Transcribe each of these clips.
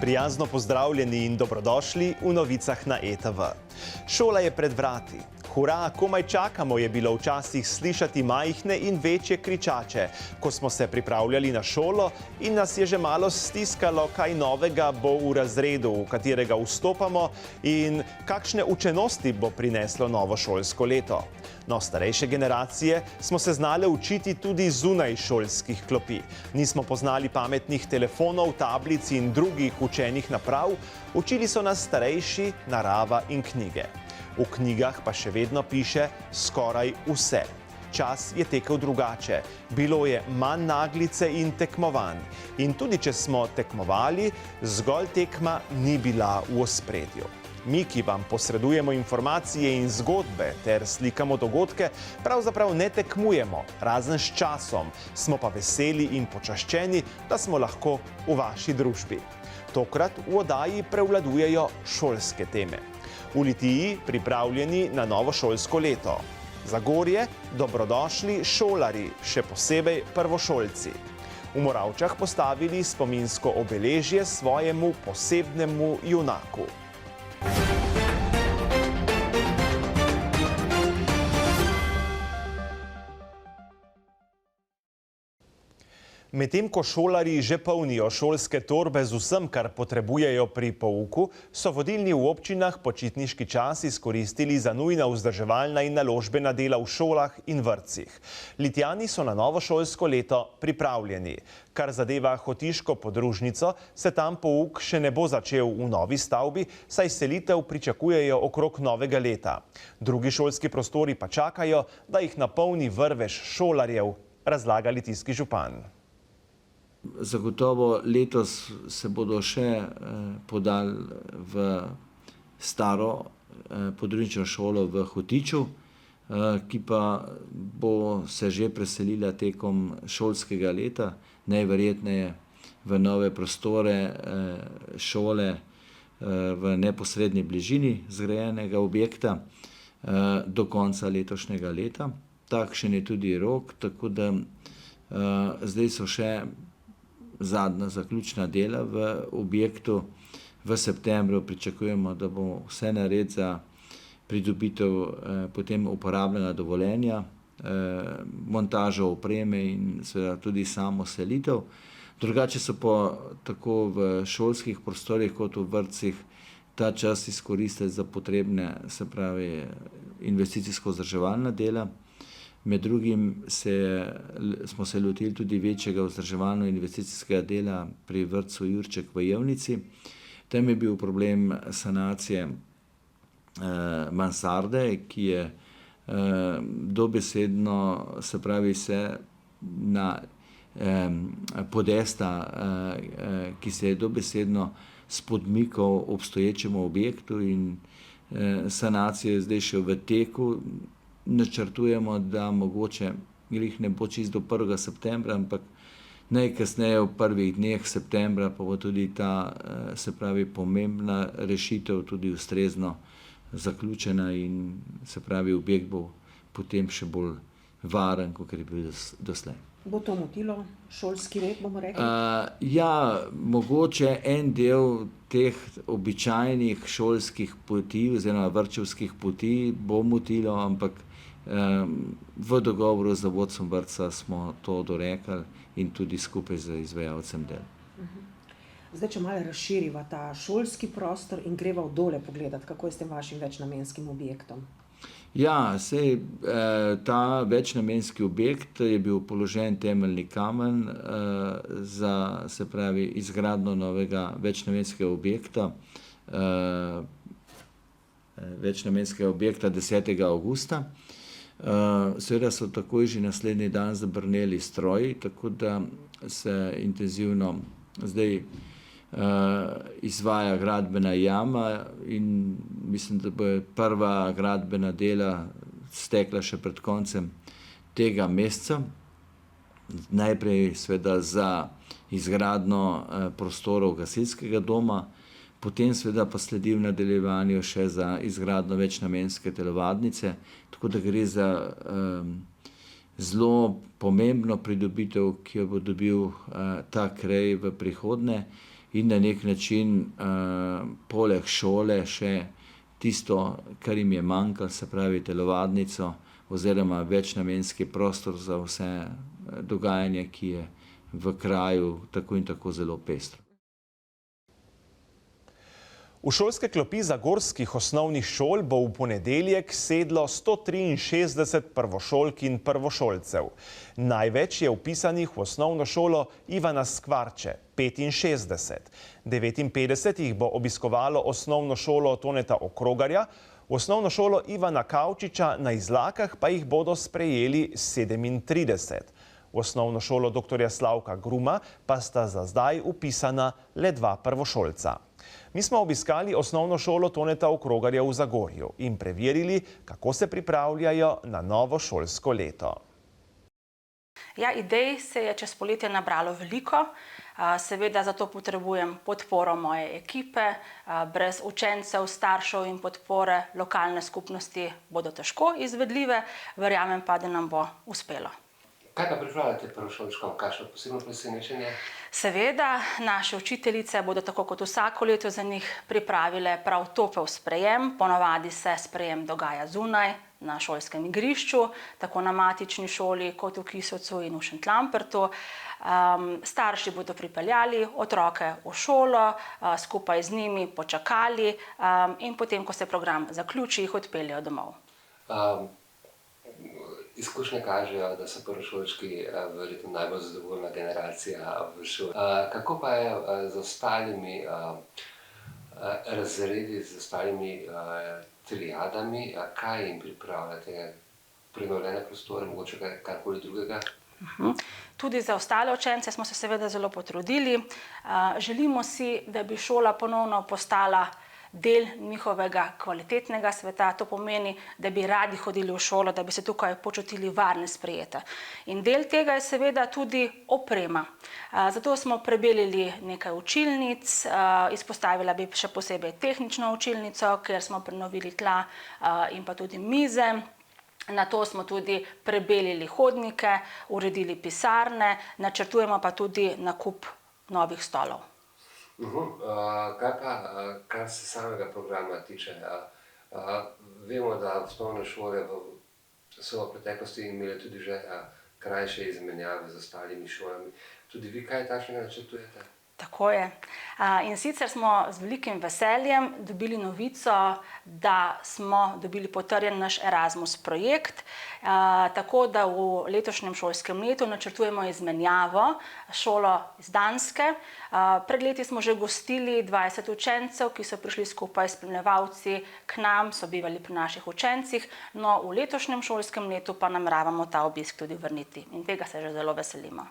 Prijazno pozdravljeni in dobrodošli v novicah na ETV. Šola je pred vrati. Hura, komaj čakamo, je bilo včasih slišati majhne in večje kričače, ko smo se pripravljali na šolo in nas je že malo stiskalo, kaj novega bo v razredu, v katerega vstopamo in kakšne učenosti bo prineslo novo šolsko leto. No, starejše generacije smo se znale učiti tudi zunaj šolskih klopi. Nismo poznali pametnih telefonov, tablic in drugih učenih naprav, učili so nas starejši, narava in knjige. V knjigah pa še vedno piše skoraj vse. Čas je tekel drugače. Bilo je manj naglice in tekmovanj. In tudi če smo tekmovali, zgolj tekma ni bila v ospredju. Mi, ki vam posredujemo informacije in zgodbe ter slikamo dogodke, pravzaprav ne tekmujemo, razen s časom. Smo pa veseli in počaščeni, da smo lahko v vaši družbi. Tokrat v oddaji prevladujejo šolske teme. V Litiji pripravljeni na novo šolsko leto. Zagorje, dobrodošli šolarji, še posebej prvošolci. V Moravčah postavili spominsko obeležje svojemu posebnemu junaku. Medtem ko šolarji že polnijo šolske torbe z vsem, kar potrebujejo pri pouku, so vodilni v občinah počitniški čas izkoristili za nujna vzdrževalna in naložbena dela v šolah in vrtcih. Litijani so na novo šolsko leto pripravljeni. Kar zadeva hotiško podružnico, se tam pouk še ne bo začel v novi stavbi, saj selitev pričakujejo okrog novega leta. Drugi šolski prostori pa čakajo, da jih napolni vrvež šolarjev, razlaga litijski župan. Zagotovo letos se bodo še podali v staro podružnično šolo v Hotiču, ki pa bo se že preselila tekom šolskega leta, najverjetneje v nove prostore šole v neposrednji bližini zgrajenega objekta do konca letošnjega leta. Takšen je tudi rok, tako da zdaj so še zadnja zaključna dela v objektu. V septembru pričakujemo, da bo vse nared za pridobitev potem uporabnega dovoljenja, montažo opreme in seveda tudi samo selitev. Drugače so pa tako v šolskih prostorih kot v vrtcih ta čas izkoristili za potrebne, se pravi, investicijsko-vzdrževalna dela. Med drugim smo se lotili tudi večjega vzdrževalno-investicijskega dela pri vrtcu Jurček v Jevnici. Tam je bil problem sanacije mansarde, ki je dobesedno, se pravi, na podesta, ki se je dobesedno spodmikal obstoječemu objektu in sanacija je zdaj še v teku. Načrtujemo, da mogoče glih ne bo čisto do 1. septembra, ampak najkasneje v prvih dneh septembra pa bo tudi ta, se pravi, pomembna rešitev tudi ustrezno zaključena in se pravi, objekt bo potem še bolj varen, kot je bil doslej. Bo to motilo šolski red, bomo rekli? Ja, mogoče en del teh običajnih šolskih poti oziroma vrtčevskih poti bo motilo, ampak v dogovoru z vodstvom vrtca smo to dorekli in tudi skupaj z izvajalcem del. Zdaj, če malo razširiva ta šolski prostor in greva v dole pogledati, kako je s tem vašim večnamenskim objektom? Ja, sej ta večnamenski objekt je bil položen temeljni kamen za, se pravi, izgradnjo novega večnamenskega objekta, večnamenskega objekta 10. avgusta. Seveda so takoj že naslednji dan zabrneli stroji, tako da se intenzivno zdaj izvaja gradbena jama in mislim, da bo prva gradbena dela stekla še pred koncem tega meseca. Najprej seveda za izgradnjo prostorov gasilskega doma, potem seveda pa sledi v nadaljevanju še za izgradnjo večnamenske telovadnice, tako da gre za zelo pomembno pridobitev, ki jo bo dobil ta kraj v prihodnje. in na nek način poleg šole še tisto, kar jim je manjkalo, se pravi telovadnico oziroma večnamenski prostor za vse dogajanje, ki je v kraju tako in tako zelo pestro. V šolske klopi zagorskih osnovnih šol bo v ponedeljek sedlo 163 prvošolk in prvošolcev. Največ je vpisanih v osnovno šolo Ivana Skvarče, 65. 59 jih bo obiskovalo osnovno šolo Toneta Okrogarja, v osnovno šolo Ivana Kavčiča na Izlakah pa jih bodo sprejeli 37. V osnovno šolo dr. Slavka Gruma pa sta za zdaj vpisana le 2 prvošolca. Mi smo obiskali osnovno šolo Toneta Okrogarja v Zagorju in preverili, kako se pripravljajo na novo šolsko leto. Ja, idej se je čez poletje nabralo veliko. Seveda zato potrebujem podporo moje ekipe. Brez učencev, staršev in podpore lokalne skupnosti bodo težko izvedljive. Verjamem pa, da nam bo uspelo. Kaj pa pripravljate prvošolčkom? Kakšno posebno presenečenje? Seveda, naše učiteljice bodo tako kot vsako leto za njih pripravile prav topel sprejem. Ponavadi se sprejem dogaja zunaj, na šolskem igrišču, tako na matični šoli kot v Kisovcu in v Šentlampertu. Starši bodo pripeljali otroke v šolo, skupaj z njimi počakali in potem, ko se program zaključi, jih odpeljejo domov. Izkušnje kažejo, da so prvošolčki verjetno najbolj zadovoljna generacija v šoli. Kako pa je z ostalimi razredi, z ostalimi triadami? Kaj jim pripravljate? Prenovljene prostore, mogoče karkoli drugega? Tudi za ostale učence smo se seveda zelo potrudili. Želimo si, da bi šola ponovno postala del njihovega kvalitetnega sveta. To pomeni, da bi radi hodili v šolo, da bi se tukaj počutili varne, sprejete. In del tega je seveda tudi oprema. Zato smo prebelili nekaj učilnic, izpostavila bi še posebej tehnično učilnico, kjer smo prenovili tla in pa tudi mize. Nato smo tudi prebelili hodnike, uredili pisarne, načrtujemo pa tudi nakup novih stolov. Kaj pa, kar se samega programa tiče? Vemo, da osnovne šole so v preteklosti imele tudi že krajše izmenjave z ostalimi šolami. Tudi vi kaj takšnega načrtujete? Tako je. In sicer smo z velikim veseljem dobili novico, da smo dobili potrjen naš Erasmus projekt, tako da v letošnjem šolskem letu načrtujemo izmenjavo šolo iz Danske. Pred leti smo že gostili 20 učencev, ki so prišli skupaj s spremljevalci k nam, so bivali pri naših učencih, no v letošnjem šolskem letu pa nameravamo ta obisk tudi vrniti in tega se že zelo veselimo.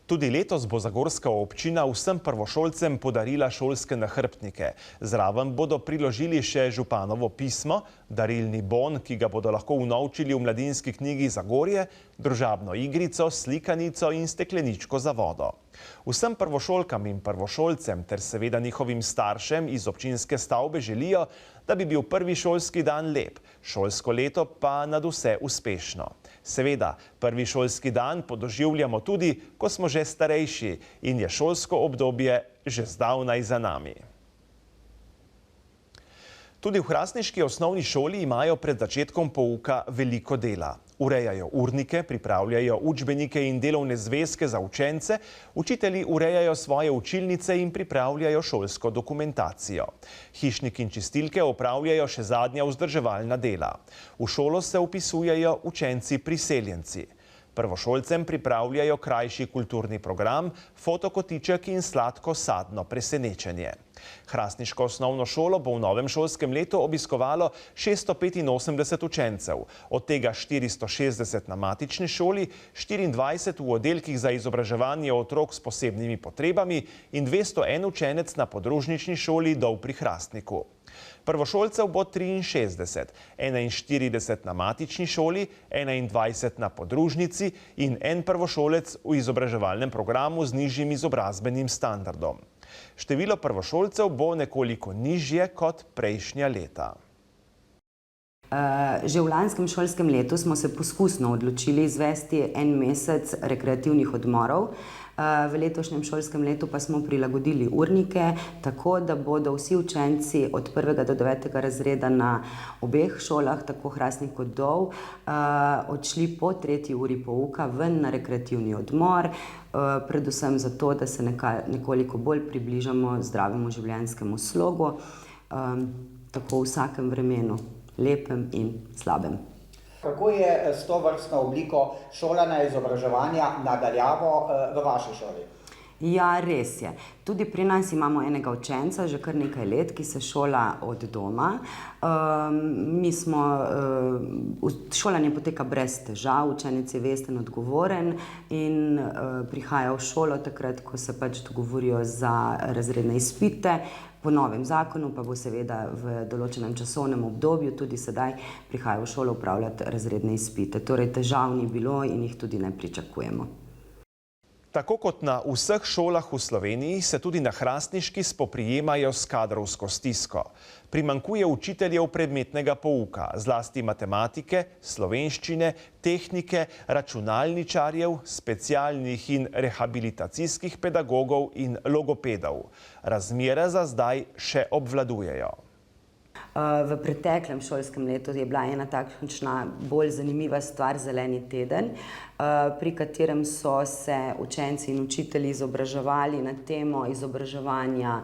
Tudi letos bo zagorska občina vsem prvošolcem podarila šolske nahrbtnike. Zraven bodo priložili še županovo pismo, darilni bon, ki ga bodo lahko unovčili v mladinski knjigi Zagorje, družabno igrico, slikanico in stekleničko za vodo. Vsem prvošolkam in prvošolcem ter seveda njihovim staršem iz občinske stavbe želijo, da bi bil prvi šolski dan lep, šolsko leto pa nadvse uspešno. Seveda, prvi šolski dan podoživljamo tudi, ko smo že starejši in je šolsko obdobje že zdavnaj za nami. Tudi v hrastniški osnovni šoli imajo pred začetkom pouka veliko dela. Urejajo urnike, pripravljajo učbenike in delovne zvezke za učence, učitelji urejajo svoje učilnice in pripravljajo šolsko dokumentacijo. Hišnik in čistilke opravljajo še zadnja vzdrževalna dela. V šolo se vpisujejo učenci priseljenci. Prvošolcem pripravljajo krajši kulturni program, fotokotiček in sladko sadno presenečenje. Hrastniško osnovno šolo bo v novem šolskem letu obiskovalo 685 učencev, od tega 460 na matični šoli, 24 v oddelkih za izobraževanje otrok s posebnimi potrebami in 201 učenec na podružnični šoli Dol pri Hrastniku. Prvošolcev bo 63, 41 na matični šoli, 21 na podružnici in en prvošolec v izobraževalnem programu z nižjim izobrazbenim standardom. Število prvošolcev bo nekoliko nižje kot prejšnja leta. Že v lanskem šolskem letu smo se poskusno odločili izvesti en mesec rekreativnih odmorov. V letošnjem šolskem letu pa smo prilagodili urnike, tako da bodo vsi učenci od 1. do 9. razreda na obeh šolah, tako Hrastnik kot Dol, odšli po 3. uri pouka ven na rekreativni odmor, predvsem zato, da se nekoliko bolj približamo zdravemu življenjskemu slogu, tako v vsakem vremenu, lepem in slabem. Kako je s to vrstno obliko šolanja, izobraževanja na daljavo v vaši šoli? Ja, res je. Tudi pri nas imamo enega učenca že kar nekaj let, ki se šola od doma. Šolanje poteka brez težav, učenec je vesten, odgovoren in prihaja v šolo takrat, ko se pač dogovorijo za razredne izpite. Po novem zakonu pa bo seveda v določenem časovnem obdobju tudi sedaj prihajal v šolo upravljati razredne izpite. Torej težav ni bilo in jih tudi ne pričakujemo. Tako kot na vseh šolah v Sloveniji se tudi na Hrastniški spoprijemajo s kadrovsko stisko. Primanjkuje učiteljev predmetnega pouka, zlasti matematike, slovenščine, tehnike, računalničarjev, specialnih in rehabilitacijskih pedagogov in logopedov. Razmere za zdaj še obvladujejo. V preteklem šolskem letu je bila ena takšna bolj zanimiva stvar Zeleni teden, pri katerem so se učenci in učitelji izobraževali na temo izobraževanja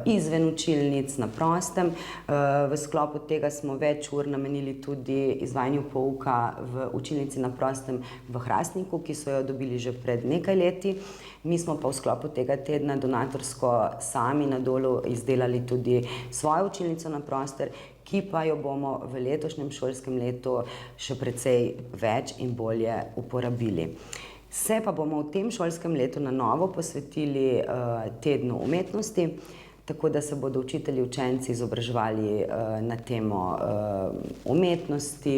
izven učilnic na prostem. V sklopu tega smo več ur namenili tudi izvajanju pouka v učilnici na prostem v Hrastniku, ki so jo dobili že pred nekaj leti. Mi smo pa v sklopu tega tedna donatorsko sami na Dolu izdelali tudi svojo učilnico na prostor, ki pa jo bomo v letošnjem šolskem letu še precej več in bolje uporabili. Se pa bomo v tem šolskem letu na novo posvetili tednu umetnosti, tako da se bodo učitelji, učenci izobraževali na temo umetnosti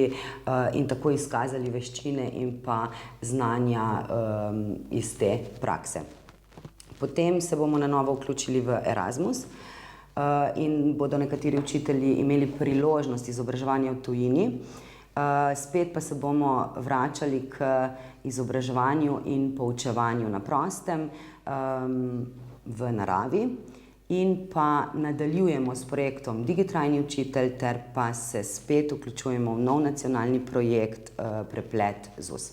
in tako izkazali veščine in pa znanja iz te prakse. Potem se bomo na novo vključili v Erasmus in bodo nekateri učitelji imeli priložnost izobraževanja v tujini. Spet pa se bomo vračali k izobraževanju in poučevanju na prostem v naravi. In pa nadaljujemo s projektom Digitrajni učitelj ter pa se spet vključujemo v nov nacionalni projekt Preplet ZUS.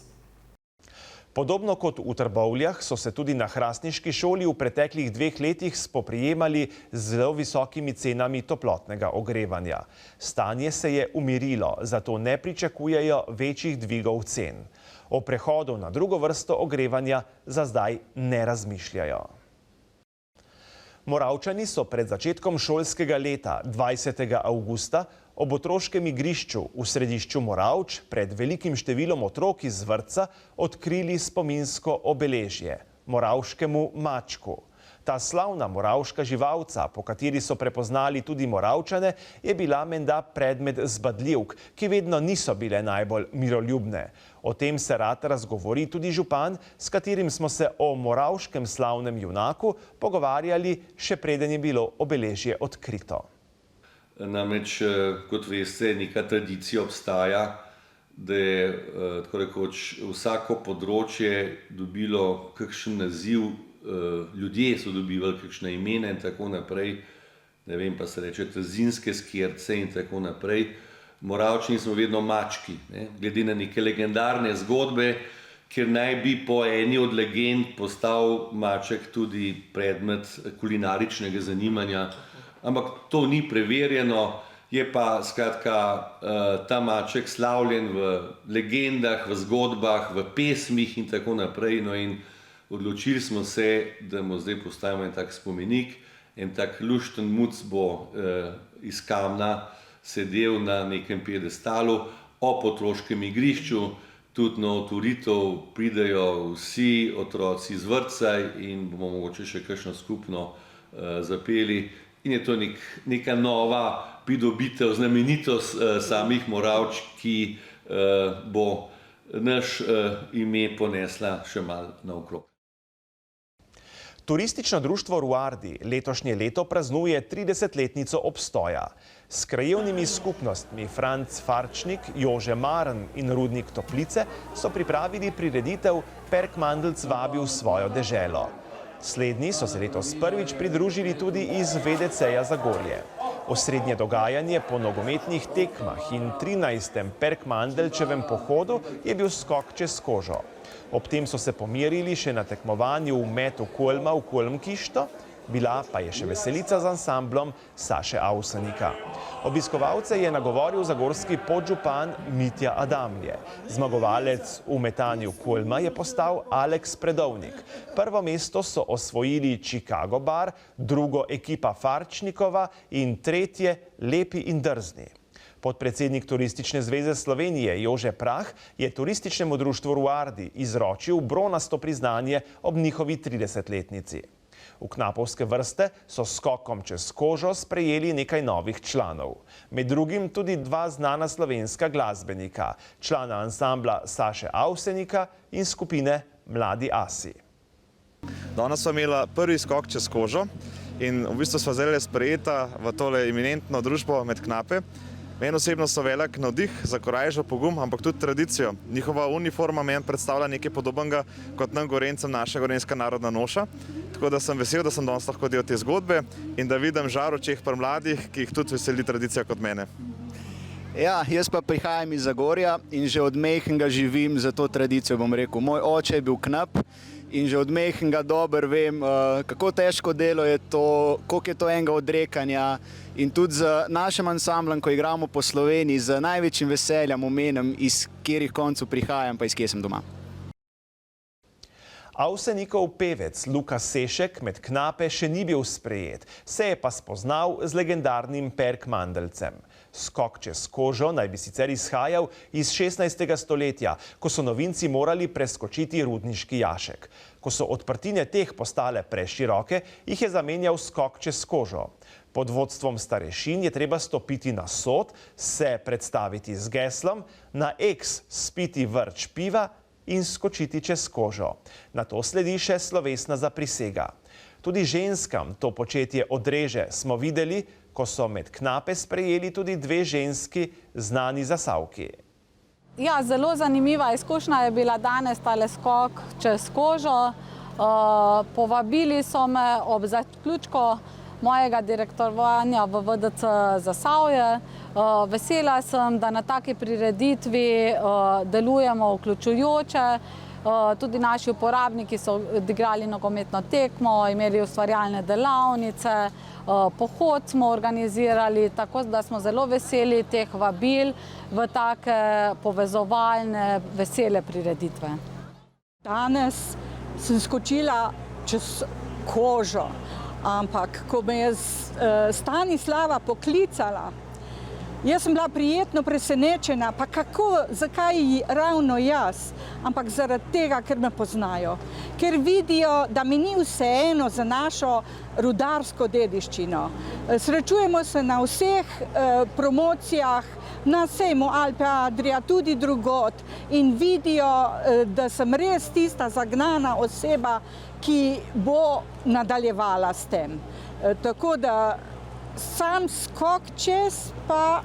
Podobno kot v Trbovljah so se tudi na Hrastniški šoli v preteklih 2 letih spoprijemali z zelo visokimi cenami toplotnega ogrevanja. Stanje se je umirilo, zato ne pričakujejo večjih dvigov cen. O prehodu na drugo vrsto ogrevanja za zdaj ne razmišljajo. Moravčani so pred začetkom šolskega leta 20. avgusta ob otroškem igrišču v središču Moravč pred velikim številom otrok iz vrtca odkrili spominsko obeležje – moravškemu mačku. Ta slavna moravška živalca, po kateri so prepoznali tudi Moravčane, je bila menda predmet zbadljivk, ki vedno niso bile najbolj miroljubne. O tem se rad razgovori tudi župan, s katerim smo se o moravškem slavnem junaku pogovarjali, še preden je bilo obeležje odkrito. Namreč, kot veste, neka tradicija obstaja, da je tako rekoč vsako področje dobilo kakšen naziv, ljudje so dobivali kakšne imena in tako naprej, ne vem, pa se reče trzinske skjerce in tako naprej. Moravčani smo vedno mački, glede na neke legendarne zgodbe, kjer naj bi po eni od legend postal maček tudi predmet kulinaričnega zanimanja, ampak to ni preverjeno, je pa skratka ta maček slavljen v legendah, v zgodbah, v pesmih in tako naprej. No in odločili smo se, da mu zdaj postavimo en tak spomenik, en tak lušten muc bo iz kamna sedel na nekem piedestalu ob otroškem igrišču, tudi na otvoritev pridejo vsi otroci iz vrtca in bomo mogoče še kakšno skupno zapeli. In je to neka nova pridobitev, znamenitost samih Moravč, ki bo naš ime ponesla še malo naokrog. Turistično društvo Ruardi letošnje leto praznuje 30-letnico obstoja. S krajevnimi skupnostmi Franc Farčnik, Jože Marn in Rudnik Toplice so pripravili prireditev Perk Mandelc vabi v svojo deželo. Slednji so se letos prvič pridružili tudi iz VDC-ja Zagorje. Osrednje dogajanje po nogometnih tekmah in 13. Perk Mandelčevem pohodu je bil skok čez kožo. Ob tem so se pomerili še na tekmovanju v metu kolma v Kolmkišto, bila pa je še veselica z ansamblom Saše Avsenika. Obiskovalce je nagovoril zagorski podžupan Mitja Adamlje. Zmagovalec v metanju kolma je postal Aleks Predovnik. Prvo mesto so osvojili Chicago Bar, drugo ekipa Farčnikova in tretje Lepi in drzni. Podpredsednik Turistične zveze Slovenije Jože Prah je turističnemu društvu Ruardi izročil bronasto priznanje ob njihovi 30-letnici. V knapovske vrste so skokom čez kožo sprejeli nekaj novih članov. Med drugim tudi dva znana slovenska glasbenika, člana ansambla Saše Avsenika in skupine Mladi asi. Danes smo imeli prvi skok čez kožo in v bistvu sva zdaj sprejeta v tole eminentno družbo med knape. Meni osebno so velik navdih za korajžo, pogum, ampak tudi tradicijo. Njihova uniforma meni predstavlja nekaj podobnega kot nam Gorencem naša gorenjska narodna noša. Tako da sem vesel, da sem danes lahko del te zgodbe in da vidim žar v očeh pri mladih, ki jih tudi veseli tradicija kot mene. Ja, jaz pa prihajam iz Zagorja in že od majhnega živim za to tradicijo, bom rekel. Moj oče je bil knap in že od majhnega dobro vem, kako težko delo je to, koliko je to enega odrekanja. In tudi z našim ansamblom, ko igramo po Sloveniji, z največjim veseljem omenim, iz katerih koncev prihajam, pa iz kje sem doma. Avsenikov pevec Luka Sešek med knape še ni bil sprejet, se je pa spoznal z legendarnim Perk Mandelcem. Skok čez kožo naj bi sicer izhajal iz 16. stoletja, ko so novinci morali preskočiti rudniški jašek. Ko so odprtine teh postale preširoke, jih je zamenjal skok čez kožo. Pod vodstvom starešin je treba stopiti na sod, se predstaviti z geslom, na eks spiti vrč piva in skočiti čez kožo. Nato sledi še slovesna zaprisega. Tudi ženskam to početje odreže smo videli, ko so med knape sprejeli tudi dve ženski znani zasavki. Ja, zelo zanimiva izkušnja je bila danes tale skok čez kožo. Povabili so me ob zaključku mojega direktorovanja v VDC Zasavje. Vesela sem, da na taki prireditvi delujemo vključujoče. Tudi naši uporabniki so odigrali nogometno tekmo, imeli ustvarjalne delavnice, pohod smo organizirali, tako da smo zelo veseli teh vabil v take povezovalne, vesele prireditve. Danes sem skočila čez kožo, ampak ko me je Stanislava poklicala, jaz sem bila prijetno presenečena, pa kako, zakaj ravno jaz, ampak zaradi tega, ker me poznajo, ker vidijo, da mi ni vseeno za našo rudarsko dediščino. Srečujemo se na vseh promocijah, na sejmu Alpe Adria, tudi drugod in vidijo, da sem res tista zagnana oseba, ki bo nadaljevala s tem. Tako da sam skok čez pa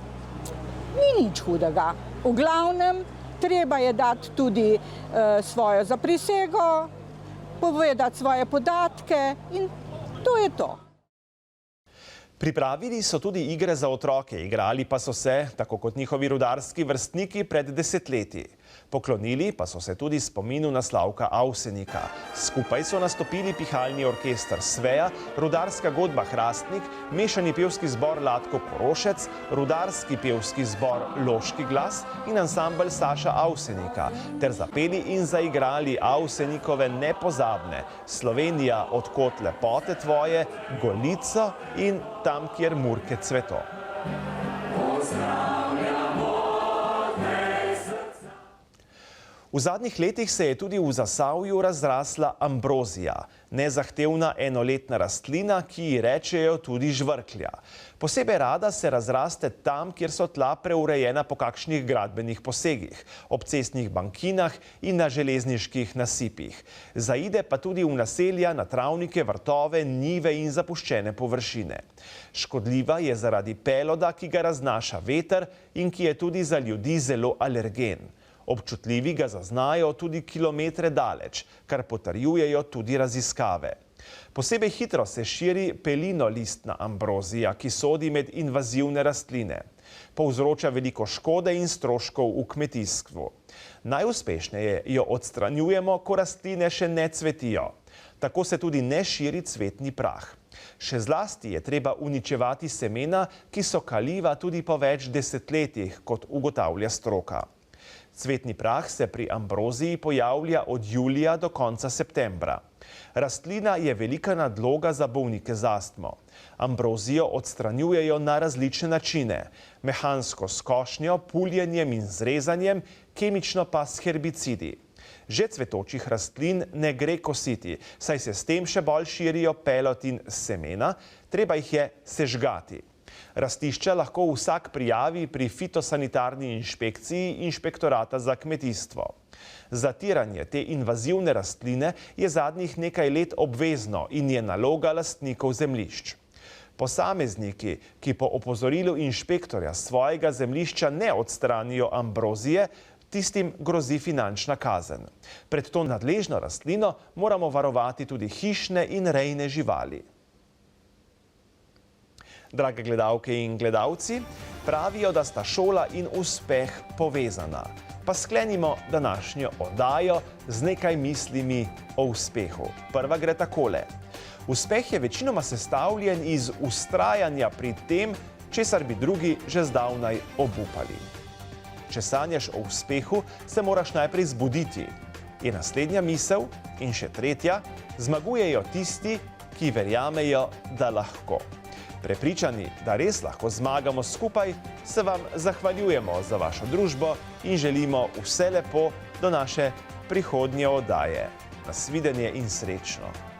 ni nič hudega. V glavnem, treba je dati tudi svojo zaprisego, povedati svoje podatke in to je to. Pripravili so tudi igre za otroke, igrali pa so se, tako kot njihovi rudarski vrstniki, pred desetletji. Poklonili pa so se tudi spominu na Slavka Avsenika. Skupaj so nastopili pihalni orkester Sveja, rudarska godba Hrastnik, mešani pevski zbor Latko Korošec, rudarski pevski zbor Loški glas in ansambel Saša Avsenika, ter zapeli in zaigrali Avsenikove nepozabne Slovenija, od kod lepote tvoje, Golico in Tam, kjer murke cveto. V V zadnjih letih se je tudi v Zasavju razrasla ambrozija, nezahtevna enoletna rastlina, ki ji rečejo tudi žvrklja. Posebej rada se razraste tam, kjer so tla preurejena po kakšnih gradbenih posegih, ob cestnih bankinah in na železniških nasipih. Zaide pa tudi v naselja, na travnike, vrtove, njive in zapuščene površine. Škodljiva je zaradi peloda, ki ga raznaša veter in ki je tudi za ljudi zelo alergen. Občutljivi ga zaznajo tudi kilometre daleč, kar potrjujejo tudi raziskave. Posebej hitro se širi pelinolistna ambrozija, ki sodi med invazivne rastline. Povzroča veliko škode in stroškov v kmetijstvu. Najuspešneje jo odstranjujemo, ko rastline še ne cvetijo. Tako se tudi ne širi cvetni prah. Še zlasti je treba uničevati semena, ki so kaljiva tudi po več desetletjih, kot ugotavlja stroka. Cvetni prah se pri ambroziji pojavlja od julija do konca septembra. Rastlina je velika nadloga za bolnike z astmo. Ambrozijo odstranjujejo na različne načine, mehansko s košnjo, puljenjem in zrezanjem, kemično pa s herbicidi. Že cvetočih rastlin ne gre kositi, saj se s tem še bolj širijo pelod in semena, treba jih je sežgati. Rastišča lahko vsak prijavi pri fitosanitarni inšpekciji Inšpektorata za kmetijstvo. Zatiranje te invazivne rastline je zadnjih nekaj let obvezno in je naloga lastnikov zemljišč. Posamezniki, ki po opozorilu inšpektorja svojega zemljišča ne odstranijo ambrozije, tistim grozi finančna kazen. Pred to nadležno rastlino moramo varovati tudi hišne in rejne živali. Drage gledalke in gledalci, pravijo, da sta šola in uspeh povezana. Pa sklenimo današnjo oddajo z nekaj mislimi o uspehu. Prva gre takole. Uspeh je večinoma sestavljen iz vztrajanja pri tem, česar bi drugi že zdavnaj obupali. Če sanjaš o uspehu, se moraš najprej zbuditi. Je naslednja misel in še tretja, zmagujejo tisti, ki verjamejo, da lahko. Prepričani, da res lahko zmagamo skupaj, se vam zahvaljujemo za vašo družbo in želimo vse lepo do naše prihodnje oddaje. Nasvidenje in srečno!